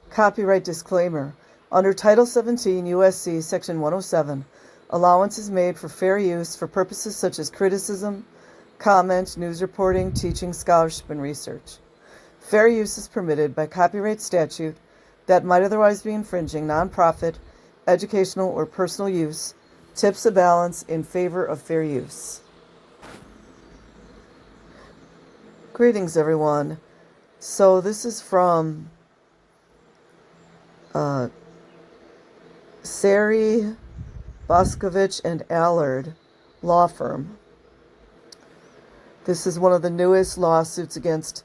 Copyright disclaimer. Under Title 17 U.S.C. Section 107, allowance is made for fair use for purposes such as criticism, comment, news reporting, teaching, scholarship, and research. Fair use is permitted by copyright statute that might otherwise be infringing nonprofit, educational, or personal use, tips the balance in favor of fair use. Greetings, everyone. So this is from Sari, Boscovich, and Allard law firm. This is one of the newest lawsuits against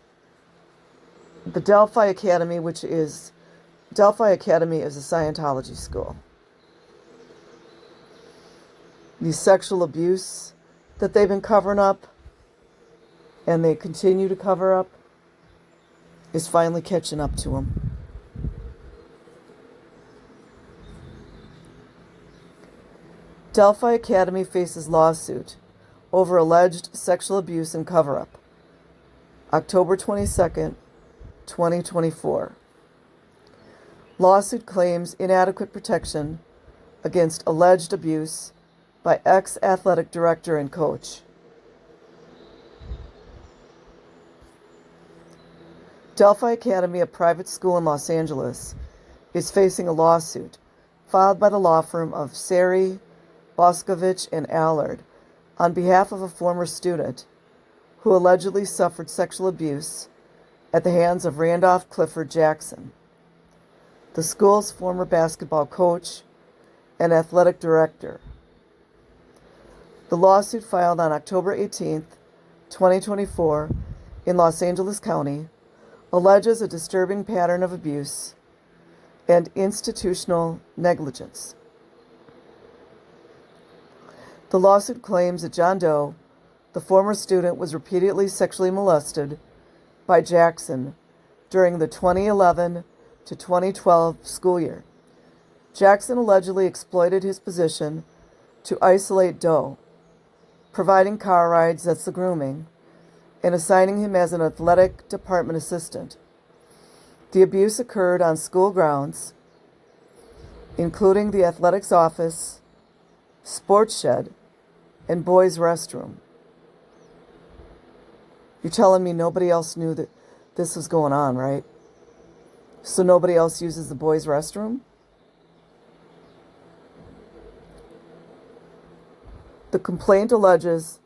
the Delphi Academy, Delphi Academy is a Scientology school. The sexual abuse that they've been covering up, and they continue to cover up, is finally catching up to them. Delphi Academy faces lawsuit over alleged sexual abuse and cover-up. October 22nd, 2024. Lawsuit claims inadequate protection against alleged abuse by ex-athletic director and coach. Delphi Academy, a private school in Los Angeles, is facing a lawsuit filed by the law firm of Sari, Boscovich, and Allard on behalf of a former student who allegedly suffered sexual abuse at the hands of Randolph Clifford Jackson, the school's former basketball coach and athletic director. The lawsuit, filed on October 18th, 2024, in Los Angeles County, alleges a disturbing pattern of abuse and institutional negligence. The lawsuit claims that John Doe, the former student, was repeatedly sexually molested by Jackson during the 2011 to 2012 school year. Jackson allegedly exploited his position to isolate Doe, providing car rides, that's the grooming, and assigning him as an athletic department assistant. The abuse occurred on school grounds, including the athletics office, sports shed, and boys' restroom. You're telling me nobody else knew that this was going on, right? So nobody else uses the boys' restroom? The complaint alleges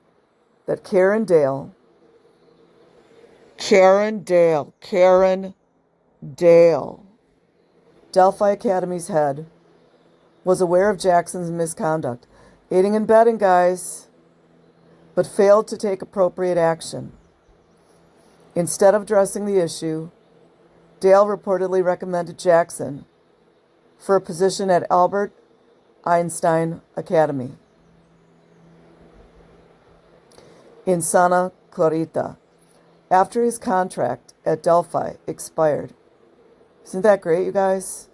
that Karen Dale, Delphi Academy's head, was aware of Jackson's misconduct, aiding and abetting, guys, but failed to take appropriate action. Instead of addressing the issue, Dale reportedly recommended Jackson for a position at Albert Einstein Academy in Santa Clarita after his contract at Delphi expired. Isn't that great, you guys?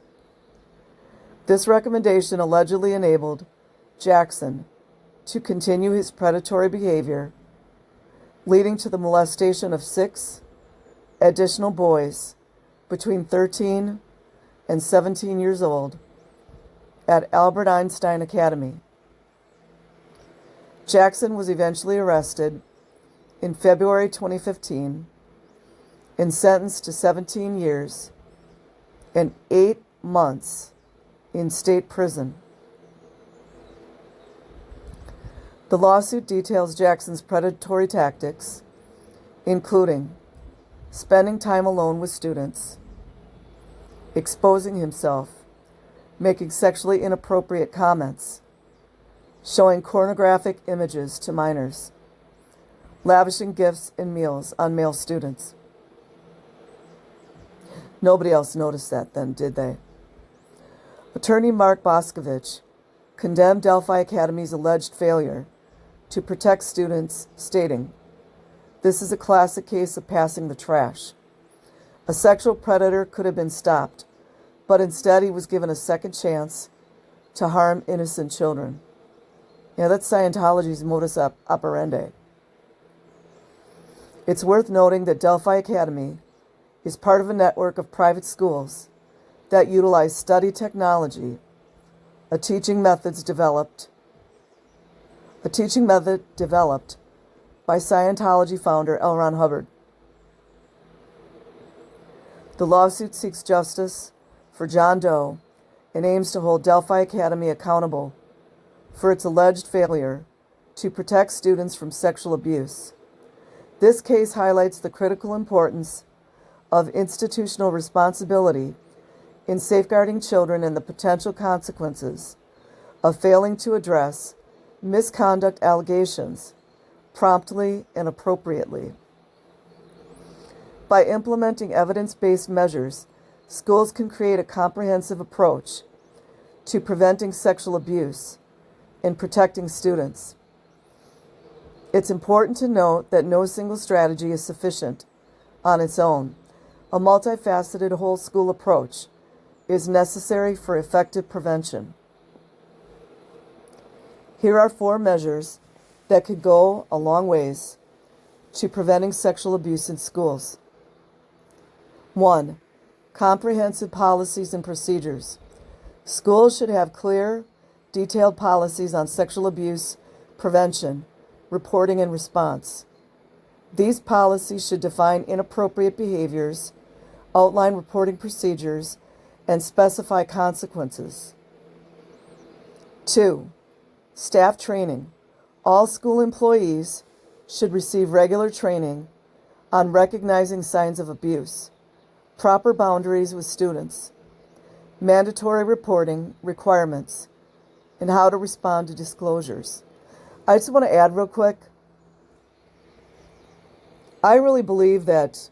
This recommendation allegedly enabled Jackson to continue his predatory behavior, leading to the molestation of 6 additional boys between 13 and 17 years old at Albert Einstein Academy. Jackson was eventually arrested in February 2015 and sentenced to 17 years and 8 months in state prison. The lawsuit details Jackson's predatory tactics, including spending time alone with students, exposing himself, making sexually inappropriate comments, showing pornographic images to minors, lavishing gifts and meals on male students. Nobody else noticed that then, did they? Attorney Mark Boscovich condemned Delphi Academy's alleged failure to protect students, stating, "This is a classic case of passing the trash. A sexual predator could have been stopped, but instead he was given a second chance to harm innocent children." Yeah, that's Scientology's modus operandi. It's worth noting that Delphi Academy is part of a network of private schools that utilize study technology, a teaching method developed by Scientology founder L. Ron Hubbard. The lawsuit seeks justice for John Doe and aims to hold Delphi Academy accountable for its alleged failure to protect students from sexual abuse. This case highlights the critical importance of institutional responsibility in safeguarding children and the potential consequences of failing to address misconduct allegations promptly and appropriately. By implementing evidence-based measures, schools can create a comprehensive approach to preventing sexual abuse and protecting students. It's important to note that no single strategy is sufficient on its own. A multifaceted whole school approach is necessary for effective prevention. Here are 4 measures that could go a long ways to preventing sexual abuse in schools. 1. Comprehensive policies and procedures. Schools should have clear, detailed policies on sexual abuse prevention, reporting, and response. These policies should define inappropriate behaviors, outline reporting procedures, and specify consequences. 2. Staff training. All school employees should receive regular training on recognizing signs of abuse, proper boundaries with students, mandatory reporting requirements, and how to respond to disclosures. I just want to add real quick, I really believe that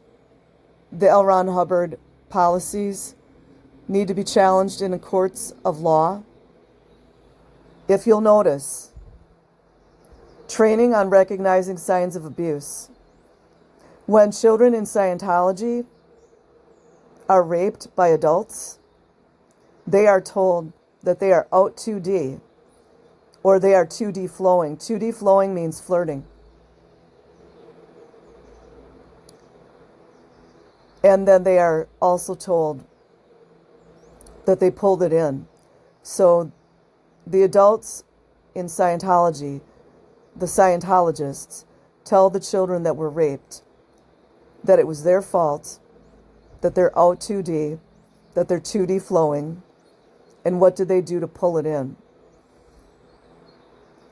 the L. Ron Hubbard policies need to be challenged in the courts of law. If you'll notice, training on recognizing signs of abuse. When children in Scientology are raped by adults, they are told that they are out 2D, or they are 2D flowing. 2D flowing means flirting. And then they are also told that they pulled it in. So the adults in Scientology, the Scientologists, tell the children that were raped that it was their fault, that they're out 2D, that they're 2D flowing, and what did they do to pull it in?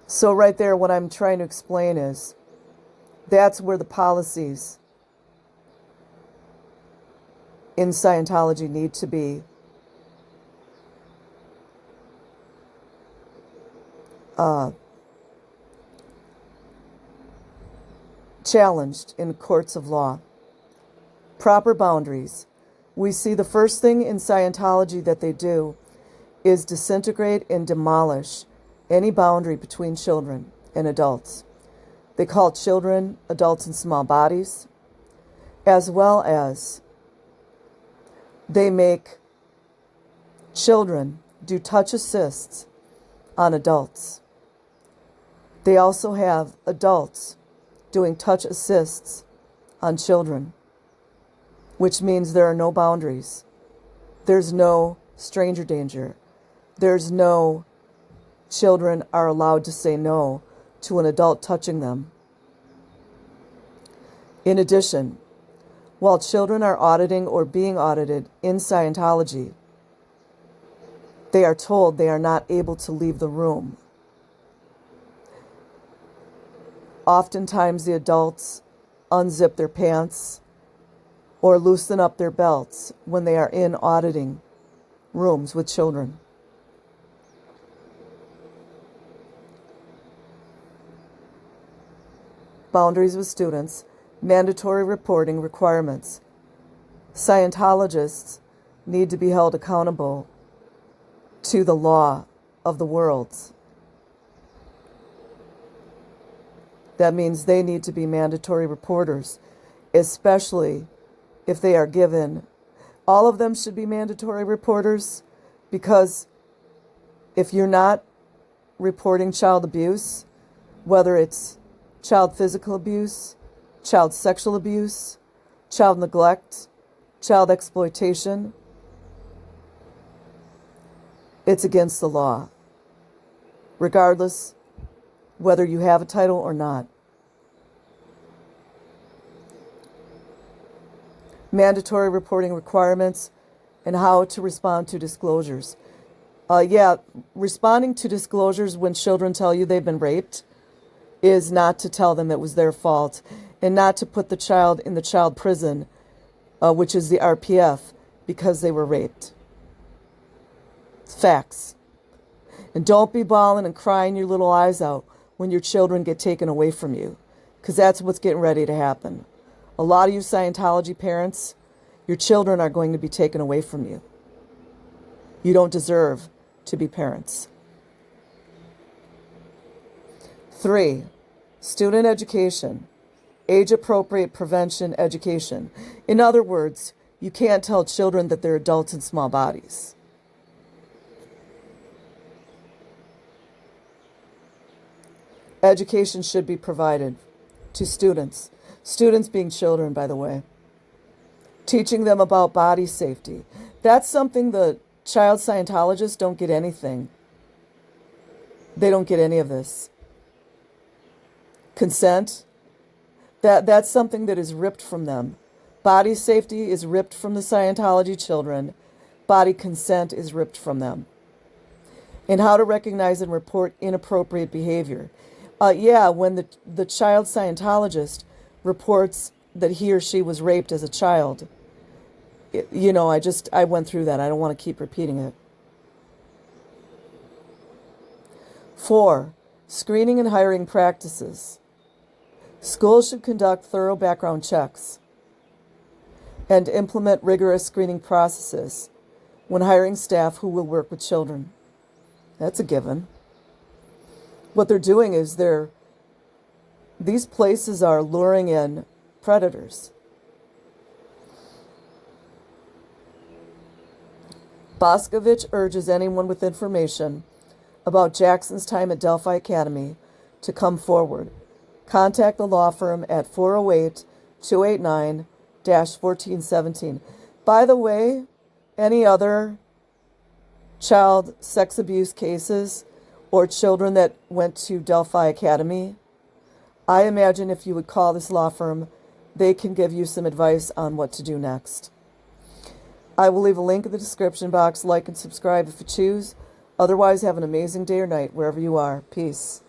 So right there, what I'm trying to explain is that's where the policies in Scientology need to be challenged in courts of law. Proper boundaries. We see the first thing in Scientology that they do is disintegrate and demolish any boundary between children and adults. They call children adults in small bodies, as well as they make children do touch assists on adults. They also have adults doing touch assists on children, which means there are no boundaries. There's no stranger danger. There's no children are allowed to say no to an adult touching them. In addition, while children are auditing or being audited in Scientology, they are told they are not able to leave the room. Oftentimes the adults unzip their pants or loosen up their belts when they are in auditing rooms with children. Boundaries with students, mandatory reporting requirements. Scientologists need to be held accountable to the law of the worlds. That means they need to be mandatory reporters, especially if they are given. All of them should be mandatory reporters, because if you're not reporting child abuse, whether it's child physical abuse, child sexual abuse, child neglect, child exploitation, It's against the law, regardless whether you have a title or not. Mandatory reporting requirements and how to respond to disclosures. Responding to disclosures when children tell you they've been raped is not to tell them it was their fault and not to put the child in the child prison, which is the RPF, because they were raped. It's facts. And don't be bawling and crying your little eyes out when your children get taken away from you, because that's what's getting ready to happen. A lot of you Scientology parents, your children are going to be taken away from you. You don't deserve to be parents. 3, student education, age-appropriate prevention education. In other words, you can't tell children that they're adults in small bodies. Education should be provided to students. Students being children, by the way. Teaching them about body safety. That's something the child Scientologists don't get anything. They don't get any of this. Consent. That's something that is ripped from them. Body safety is ripped from the Scientology children. Body consent is ripped from them. And how to recognize and report inappropriate behavior. When the child Scientologist reports that he or she was raped as a child, I went through that. I don't want to keep repeating it. 4, screening and hiring practices. Schools should conduct thorough background checks and implement rigorous screening processes when hiring staff who will work with children. That's a given. What they're doing is these places are luring in predators. Boscovich urges anyone with information about Jackson's time at Delphi Academy to come forward. Contact the law firm at 408-289-1417. By the way, any other child sex abuse cases or children that went to Delphi Academy, I imagine if you would call this law firm, they can give you some advice on what to do next. I will leave a link in the description box. Like and subscribe if you choose. Otherwise, have an amazing day or night wherever you are. Peace.